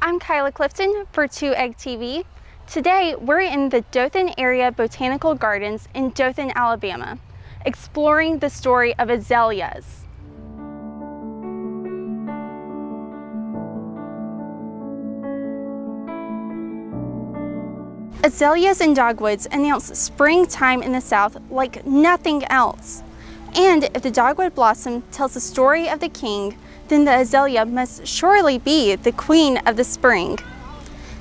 I'm Kyla Clifton for 2 Egg TV. Today we're in the Dothan Area Botanical Gardens in Dothan, Alabama, exploring the story of azaleas. Azaleas and dogwoods announce springtime in the South like nothing else. And if the dogwood blossom tells the story of the king, then the azalea must surely be the queen of the spring.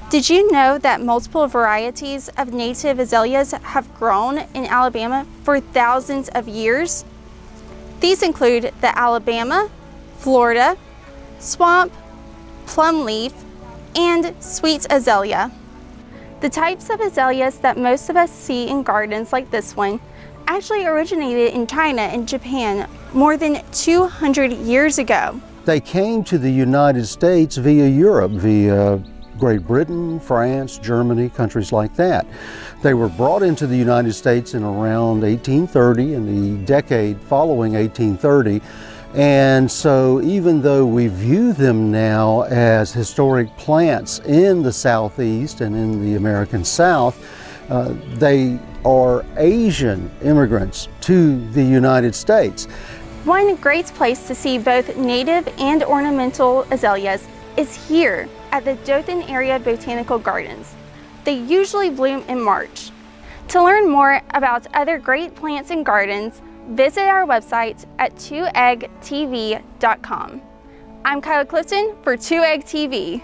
Did you know that multiple varieties of native azaleas have grown in Alabama for thousands of years? These include the Alabama, Florida, swamp, plum leaf, and sweet azalea. The types of azaleas that most of us see in gardens like this one actually originated in China and Japan more than 200 years ago. They came to the United States via Europe, via Great Britain, France, Germany, countries like that. They were brought into the United States in around 1830, in the decade following 1830. And so even though we view them now as historic plants in the Southeast and in the American South, they are Asian immigrants to the United States. One great place to see both native and ornamental azaleas is here at the Dothan Area Botanical Gardens. They usually bloom in March. To learn more about other great plants and gardens, visit our website at 2eggtv.com. I'm Kyla Clifton for 2 Egg TV.